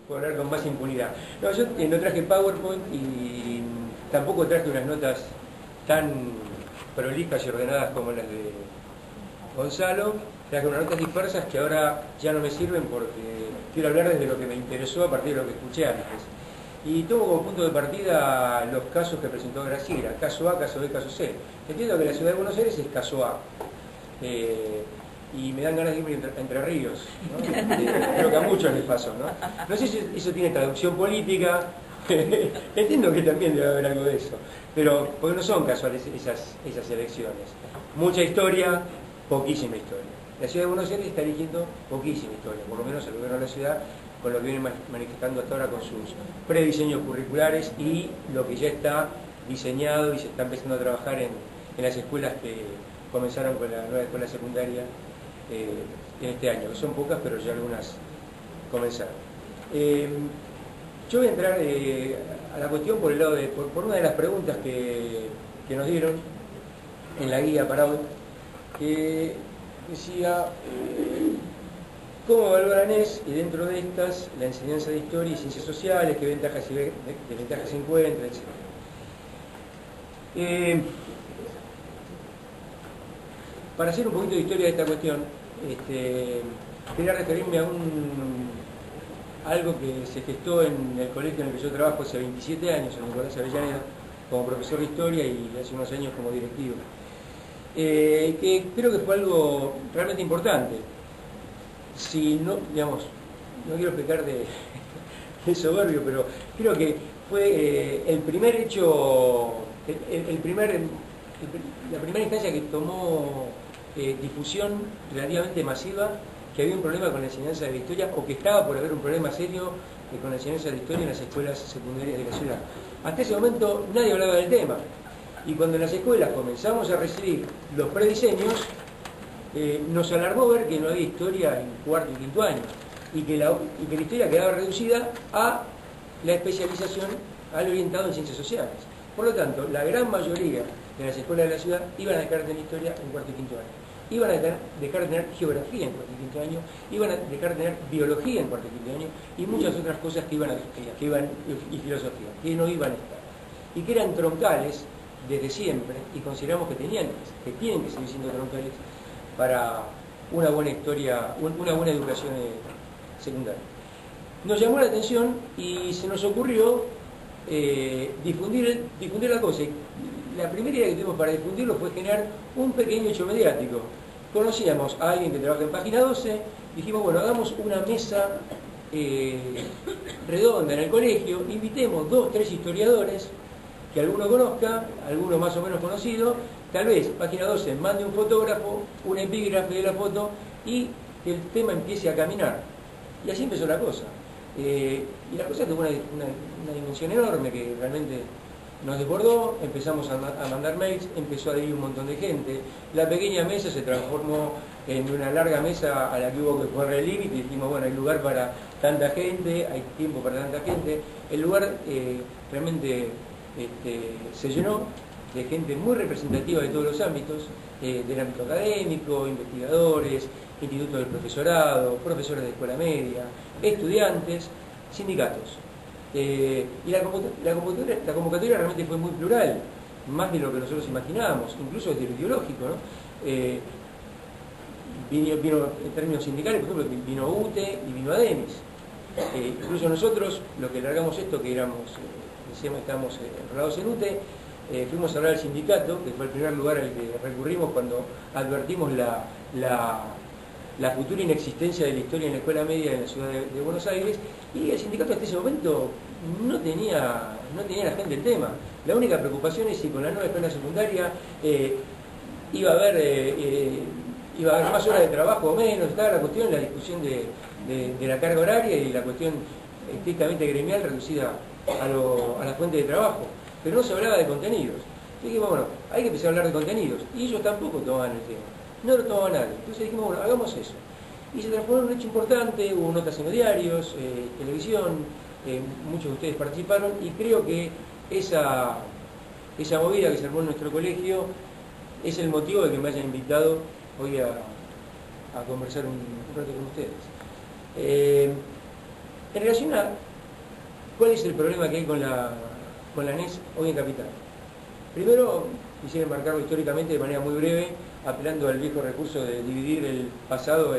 puedo hablar con más impunidad. No, yo no traje PowerPoint y tampoco traje unas notas tan prolijas y ordenadas como las de Gonzalo. Traje unas notas dispersas que ahora ya no me sirven porque quiero hablar desde lo que me interesó a partir de lo que escuché antes. Y tomo como punto de partida los casos que presentó Graciela, caso A, caso B, caso C. Entiendo que la ciudad de Buenos Aires es caso A. Y me dan ganas de irme Entre Ríos, ¿no? Creo que a muchos les pasó, ¿no? No sé si eso tiene traducción política, entiendo que también debe haber algo de eso, pero porque no son casuales esas elecciones. Mucha historia, poquísima historia. La ciudad de Buenos Aires está eligiendo poquísima historia, por lo menos el gobierno de la ciudad, con lo que viene manifestando hasta ahora con sus prediseños curriculares y lo que ya está diseñado y se está empezando a trabajar en las escuelas que comenzaron con la nueva escuela secundaria en este año, que son pocas, pero ya algunas comenzaron. Yo voy a entrar a la cuestión por el lado por una de las preguntas que nos dieron en la guía para hoy, que decía cómo evaluar ANES y dentro de estas la enseñanza de historia y ciencias sociales, qué ventajas y desventajas se encuentra, etc. Para hacer un poquito de historia de esta cuestión, quería referirme a algo que se gestó en el colegio en el que yo trabajo hace 27 años, en Nicolás Avellaneda, como profesor de historia y hace unos años como directivo. Que creo que fue algo realmente importante. Si no, digamos, no quiero pecar de soberbio, pero creo que fue el primer hecho, la primera instancia que tomó difusión relativamente masiva que había un problema con la enseñanza de la historia o que estaba por haber un problema serio con la enseñanza de la historia en las escuelas secundarias de la ciudad. Hasta ese momento nadie hablaba del tema y cuando en las escuelas comenzamos a recibir los prediseños nos alarmó ver que no había historia en cuarto y quinto año y que la historia quedaba reducida a la especialización al orientado en ciencias sociales. Por lo tanto, la gran mayoría de las escuelas de la ciudad iban a dejar de tener historia en cuarto y quinto año. Iban a dejar de tener geografía en cuarto y quinto año, iban a dejar de tener biología en cuarto y quinto año y muchas otras cosas y filosofía, que no iban a estar. Y que eran troncales desde siempre y consideramos que tienen que seguir siendo troncales para una buena historia, una buena educación secundaria. Nos llamó la atención y se nos ocurrió difundir la cosa. La primera idea que tuvimos para difundirlo fue generar un pequeño hecho mediático. Conocíamos a alguien que trabaja en Página 12, dijimos, bueno, hagamos una mesa redonda en el colegio, invitemos 2 o 3 historiadores que alguno conozca, alguno más o menos conocido, tal vez Página 12 mande un fotógrafo, un epígrafe de la foto y que el tema empiece a caminar. Y así empezó la cosa. Y la cosa tuvo una dimensión enorme que realmente nos desbordó, empezamos a mandar mails, empezó a ir un montón de gente. La pequeña mesa se transformó en una larga mesa a la que hubo que poner el límite y dijimos, bueno, hay lugar para tanta gente, hay tiempo para tanta gente. El lugar realmente se llenó de gente muy representativa de todos los ámbitos, del ámbito académico, investigadores, institutos del profesorado, profesores de escuela media, estudiantes, sindicatos. Y la convocatoria realmente fue muy plural, más de lo que nosotros imaginábamos, incluso desde lo ideológico, ¿no? Vino en términos sindicales, por ejemplo, vino UTE y vino ADEMIS. Incluso nosotros, los que largamos esto, que estábamos enrolados en UTE, fuimos a hablar al sindicato, que fue el primer lugar al que recurrimos cuando advertimos la futura inexistencia de la historia en la escuela media en la ciudad de Buenos Aires, y el sindicato hasta ese momento no tenía la gente el tema. La única preocupación es si con la nueva escuela secundaria iba a haber más horas de trabajo o menos. Estaba la cuestión, la discusión de la carga horaria y la cuestión estrictamente gremial reducida a la fuente de trabajo, pero no se hablaba de contenidos. Y dijimos, bueno, hay que empezar a hablar de contenidos, y ellos tampoco tomaban el tema. No lo tomaba nadie. Entonces dijimos, bueno, hagamos eso. Y se transformó en un hecho importante, hubo notas en los diarios, televisión, muchos de ustedes participaron, y creo que esa movida que se armó en nuestro colegio es el motivo de que me hayan invitado hoy a conversar un rato con ustedes. En relación a cuál es el problema que hay con la ANES hoy en Capital. Primero, quisiera enmarcarlo históricamente de manera muy breve, apelando al viejo recurso de dividir el pasado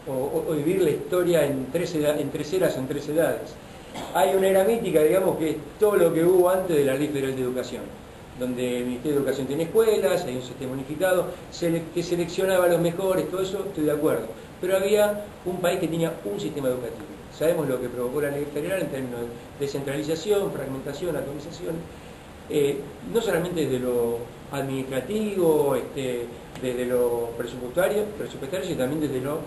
o dividir la historia en tres eras o en tres edades. Hay una era mítica, digamos, que es todo lo que hubo antes de la Ley Federal de Educación, donde el Ministerio de Educación tiene escuelas, hay un sistema unificado, que seleccionaba a los mejores, todo eso estoy de acuerdo. Pero había un país que tenía un sistema educativo. Sabemos lo que provocó la Ley Federal en términos de descentralización, fragmentación, atomización, no solamente desde lo administrativo, desde lo presupuestario, sino también desde lo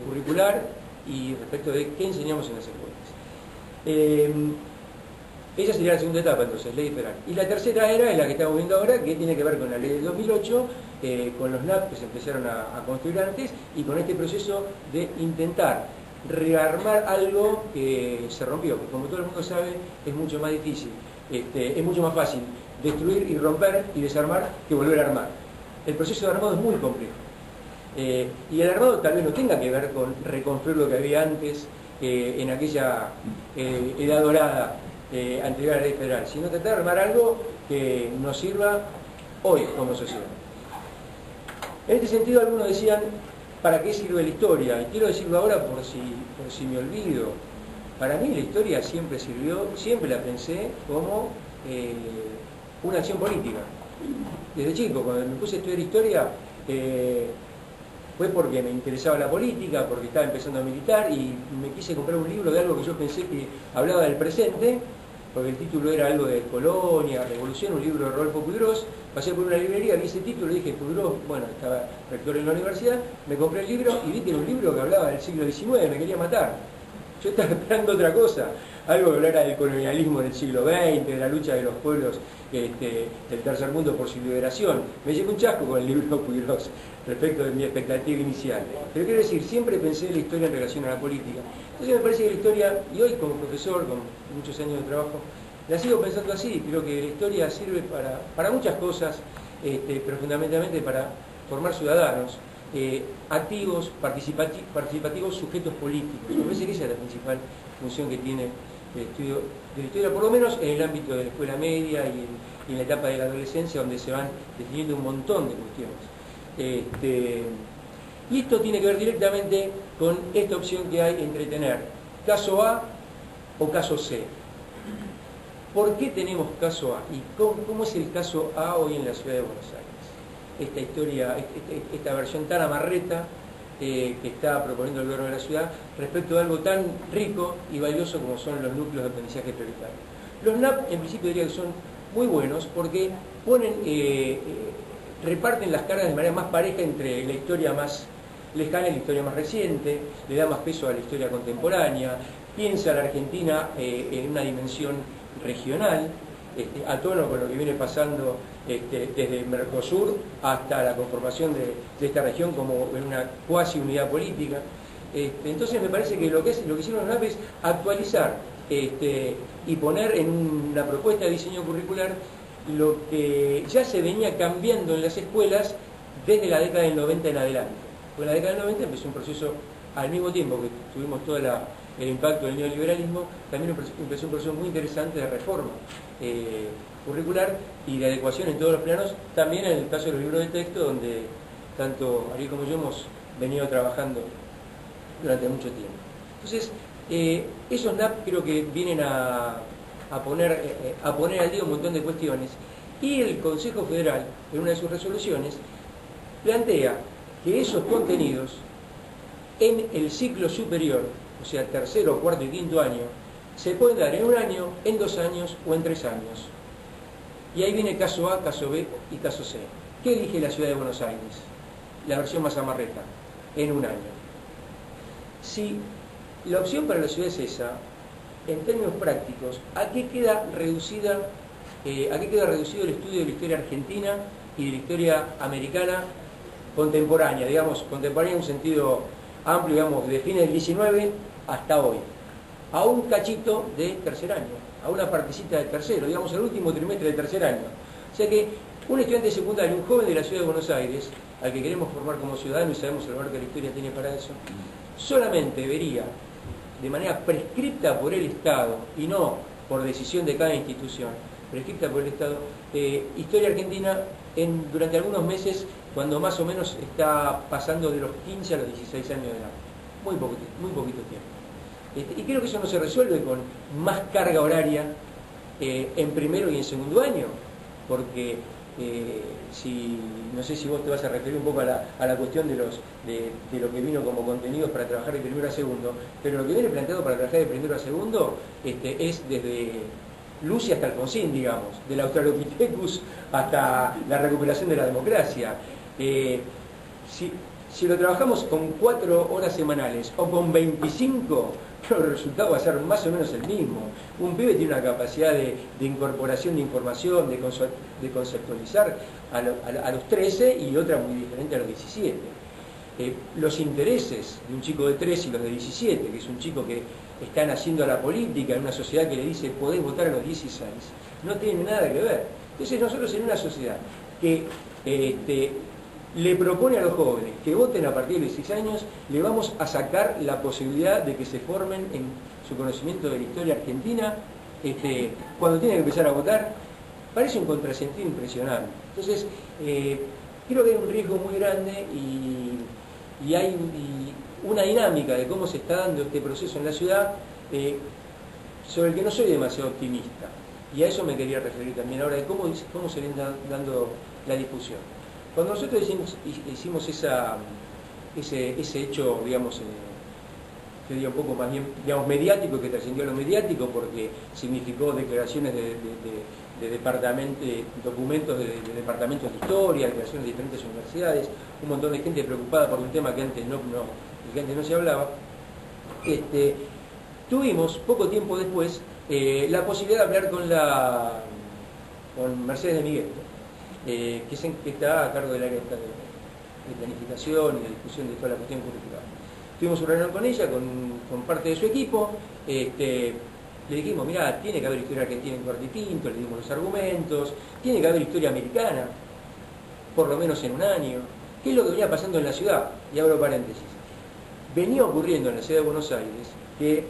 curricular y respecto de qué enseñamos en las escuelas. Esa sería la segunda etapa, entonces, Ley Federal. Y la tercera era es la que estamos viendo ahora, que tiene que ver con la Ley del 2008, con los NAP que se empezaron a construir antes, y con este proceso de intentar rearmar algo que se rompió, porque como todo el mundo sabe, es mucho más difícil, es mucho más fácil destruir y romper y desarmar que volver a armar. El proceso de armado es muy complejo. Y el armado tal vez no tenga que ver con reconstruir lo que había antes, en aquella edad dorada anterior a la Ley Federal, sino tratar de armar algo que nos sirva hoy como sociedad. En este sentido, algunos decían, ¿para qué sirve la historia? Y quiero decirlo ahora por si me olvido. Para mí la historia siempre sirvió, siempre la pensé como una acción política. Desde chico, cuando me puse a estudiar historia, fue porque me interesaba la política, porque estaba empezando a militar y me quise comprar un libro de algo que yo pensé que hablaba del presente, porque el título era algo de Colonia, Revolución, un libro de Rodolfo Puiggrós. Pasé por una librería, vi ese título y dije, Puiggrós, bueno, estaba rector en la universidad, me compré el libro y vi que era un libro que hablaba del siglo XIX, me quería matar. Yo estaba esperando otra cosa, algo que hablara del colonialismo del siglo XX, de la lucha de los pueblos del tercer mundo por su liberación. Me llevé un chasco con el libro Puiggrós respecto de mi expectativa inicial. Pero quiero decir, siempre pensé la historia en relación a la política. Entonces me parece que la historia, y hoy como profesor, con muchos años de trabajo, la sigo pensando así. Creo que la historia sirve para muchas cosas, pero fundamentalmente para formar ciudadanos activos, participativos, sujetos políticos. Me parece que esa es la principal función que tiene el estudio de la historia, por lo menos en el ámbito de la escuela media y en la etapa de la adolescencia, donde se van definiendo un montón de cuestiones. Y esto tiene que ver directamente con esta opción que hay entre tener caso A o caso C. ¿Por qué tenemos caso A? ¿Y cómo es el caso A hoy en la ciudad de Buenos Aires? Esta historia, esta versión tan amarreta que está proponiendo el gobierno de la ciudad respecto de algo tan rico y valioso como son los núcleos de aprendizaje prioritario. Los NAP, en principio diría que son muy buenos porque reparten las cargas de manera más pareja entre la historia más lejana y la historia más reciente, le da más peso a la historia contemporánea, piensa a la Argentina en una dimensión regional, a tono con lo que viene pasando desde Mercosur hasta la conformación de esta región como en una cuasi unidad política. Entonces me parece que lo que hicieron los NAP es actualizar y poner en una propuesta de diseño curricular lo que ya se venía cambiando en las escuelas desde la década del 90 en adelante. Porque en la década del 90 empezó un proceso, al mismo tiempo que tuvimos todo el impacto del neoliberalismo, también empezó un proceso muy interesante de reforma curricular y de adecuación en todos los planos, también en el caso de los libros de texto, donde tanto Ariel como yo hemos venido trabajando durante mucho tiempo. Entonces, esos NAP creo que vienen a poner al día un montón de cuestiones, y el Consejo Federal, en una de sus resoluciones, plantea que esos contenidos en el ciclo superior, o sea, tercero, cuarto y quinto año, se pueden dar en un año, en 2 años o en 3 años. Y ahí viene caso A, caso B y caso C. ¿Qué elige la ciudad de Buenos Aires? La versión más amarreta, en un año. Si la opción para la ciudad es esa, en términos prácticos, ¿a qué queda reducido el estudio de la historia argentina y de la historia americana contemporánea? Digamos, contemporánea en un sentido amplio, digamos, de fines del 19 hasta hoy. A un cachito de tercer año, a una partecita de tercero, digamos, al último trimestre del tercer año. O sea que un estudiante secundario, un joven de la ciudad de Buenos Aires, al que queremos formar como ciudadano, y sabemos el valor que la historia tiene para eso, solamente vería de manera prescripta por el Estado y no por decisión de cada institución, prescripta por el Estado, historia argentina durante algunos meses, cuando más o menos está pasando de los 15 a los 16 años de edad. Muy poquito tiempo. Y creo que eso no se resuelve con más carga horaria en primero y en segundo año, porque no sé si vos te vas a referir un poco a la cuestión de lo que vino como contenidos para trabajar de primero a segundo, pero lo que viene planteado para trabajar de primero a segundo es desde Lucy hasta Alfonsín, digamos, del Australopithecus hasta la recuperación de la democracia. Si lo trabajamos con 4 horas semanales o con 25, el resultado va a ser más o menos el mismo. Un pibe tiene una capacidad de incorporación de información, de conceptualizar a los 13 y otra muy diferente a los 17. Los intereses de un chico de 13 y los de 17, que es un chico que está naciendo a la política en una sociedad que le dice podés votar a los 16, no tienen nada que ver. Entonces nosotros en una sociedad que le propone a los jóvenes que voten a partir de 16 años, le vamos a sacar la posibilidad de que se formen en su conocimiento de la historia argentina cuando tienen que empezar a votar. Parece un contrasentido impresionante. Entonces, creo que hay un riesgo muy grande y hay una dinámica de cómo se está dando este proceso en la ciudad sobre el que no soy demasiado optimista. Y a eso me quería referir también ahora, de cómo se viene dando la discusión. Cuando nosotros hicimos ese hecho, digamos, yo diría un poco más bien, digamos, mediático, que trascendió a lo mediático porque significó declaraciones de documentos de departamentos de historia, declaraciones de diferentes universidades, un montón de gente preocupada por un tema que antes no se hablaba. Tuvimos, poco tiempo después, la posibilidad de hablar con Mercedes de Miguel, que está a cargo del área de planificación y de discusión de toda la cuestión curricular. Tuvimos una reunión con ella, con parte de su equipo. Le dijimos, mirá, tiene que haber historia argentina en cuarto y quinto, le dimos los argumentos, tiene que haber historia americana, por lo menos en un año. ¿Qué es lo que venía pasando en la ciudad? Y abro paréntesis. Venía ocurriendo en la ciudad de Buenos Aires que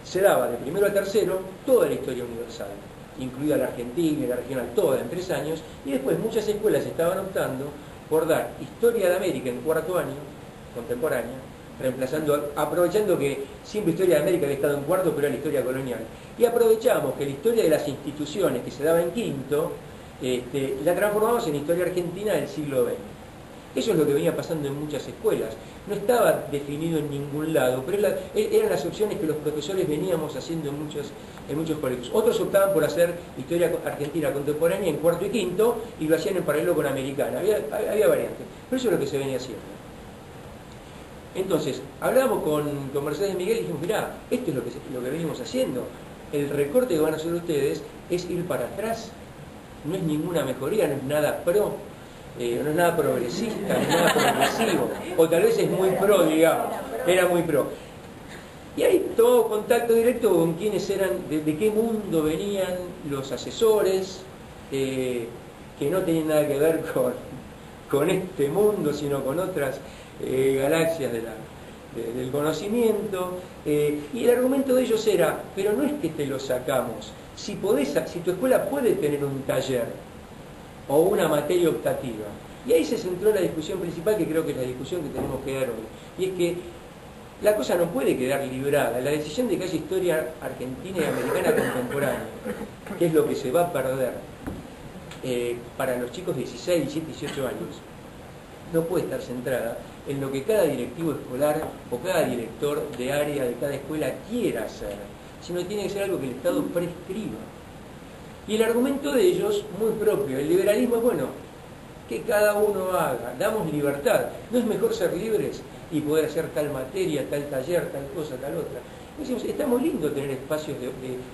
se daba de primero a tercero toda la historia universal, incluida la argentina y la regional, toda en 3 años, y después muchas escuelas estaban optando por dar historia de América en cuarto año, contemporánea, aprovechando que siempre historia de América había estado en cuarto, pero era la historia colonial. Y aprovechamos que la historia de las instituciones que se daba en quinto, la transformamos en historia argentina del siglo XX. Eso es lo que venía pasando en muchas escuelas. No estaba definido en ningún lado, pero eran las opciones que los profesores veníamos haciendo en muchos colegios. Otros optaban por hacer historia argentina contemporánea en cuarto y quinto y lo hacían en paralelo con americana. Había variantes, pero eso es lo que se venía haciendo. Entonces, hablamos con Mercedes de Miguel y dijimos, mirá, esto es lo que venimos haciendo. El recorte que van a hacer ustedes es ir para atrás. No es ninguna mejoría, no es nada pro. No es nada progresista, no es nada progresivo, o tal vez es muy pro, digamos, era muy pro. Y ahí todo contacto directo con quiénes eran, de qué mundo venían los asesores, que no tenían nada que ver con este mundo, sino con otras galaxias del conocimiento. Y el argumento de ellos era, pero no es que te lo sacamos, si tu escuela puede tener un taller, o una materia optativa. Y ahí se centró la discusión principal, que creo que es la discusión que tenemos que dar hoy. Y es que la cosa no puede quedar librada. La decisión de que haya historia argentina y americana contemporánea, que es lo que se va a perder para los chicos de 16, 17, 18 años, no puede estar centrada en lo que cada directivo escolar o cada director de área de cada escuela quiera hacer, sino que tiene que ser algo que el Estado prescriba. Y el argumento de ellos, muy propio, el liberalismo es, bueno, que cada uno haga, damos libertad. ¿No es mejor ser libres y poder hacer tal materia, tal taller, tal cosa, tal otra? Decimos, está muy lindo tener espacios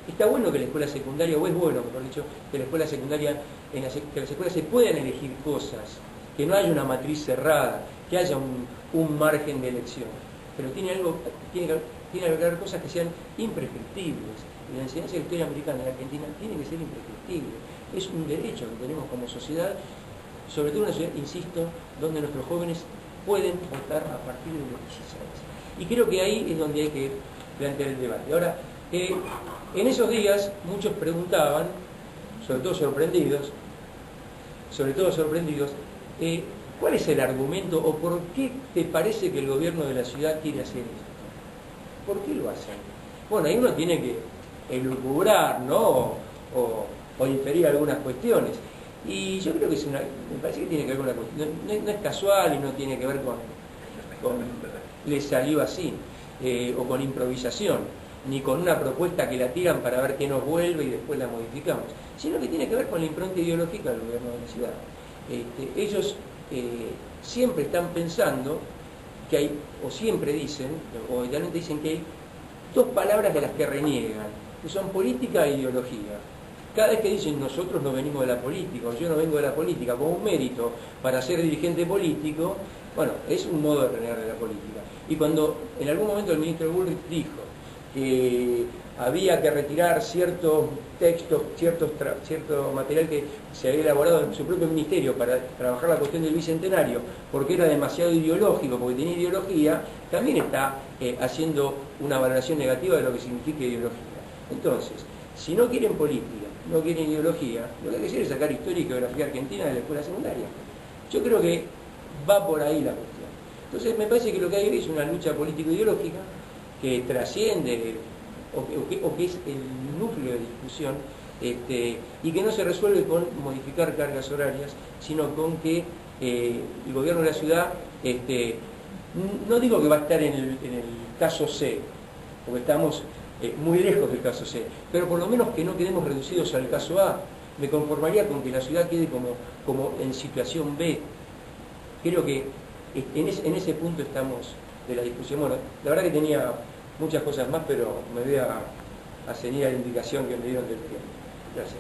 está bueno que la escuela secundaria, o es bueno, mejor dicho, que la escuela secundaria, que las escuelas se puedan elegir cosas, que no haya una matriz cerrada, que haya un margen de elección. Pero tiene que haber cosas que sean imprescriptibles. Y la enseñanza de historia americana en la Argentina tiene que ser imprescriptible. Es un derecho que tenemos como sociedad, sobre todo una sociedad, insisto, donde nuestros jóvenes pueden votar a partir de los 16. Y creo que ahí es donde hay que plantear el debate. Ahora, en esos días muchos preguntaban, sobre todo sorprendidos, ¿cuál es el argumento o por qué te parece que el gobierno de la ciudad quiere hacer esto? ¿Por qué lo hacen? Bueno, ahí uno tiene que elucubrar, ¿no? O inferir algunas cuestiones. Y yo creo que me parece que tiene que ver con una cuestión, no es casual y no tiene que ver con le salió así, o con improvisación, ni con una propuesta que la tiran para ver qué nos vuelve y después la modificamos, sino que tiene que ver con la impronta ideológica del gobierno de la ciudad. Ellos siempre están pensando que hay, o siempre dicen, o idealmente dicen que hay dos palabras de las que reniegan, que son política e ideología. Cada vez que dicen nosotros no venimos de la política, o yo no vengo de la política, como un mérito para ser dirigente político, bueno, es un modo de renegar de la política. Y cuando en algún momento el ministro Bullrich dijo que había que retirar ciertos textos, cierto material que se había elaborado en su propio ministerio para trabajar la cuestión del bicentenario, porque era demasiado ideológico, porque tenía ideología, también está haciendo una valoración negativa de lo que significa ideología. Entonces, si no quieren política, no quieren ideología, lo que hay que hacer es sacar historia y geografía argentina de la escuela secundaria. Yo creo que va por ahí la cuestión. Entonces me parece que lo que hay hoy es una lucha político-ideológica que trasciende o que es el núcleo de discusión, y que no se resuelve con modificar cargas horarias, sino con que el gobierno de la ciudad, no digo que va a estar en el caso C, porque estamos muy lejos del caso C, pero por lo menos que no quedemos reducidos al caso A. Me conformaría con que la ciudad quede como en situación B. Creo que en ese punto estamos de la discusión. Bueno, la verdad que tenía muchas cosas más, pero me voy a ceñir a la indicación que me dieron del tiempo. Gracias.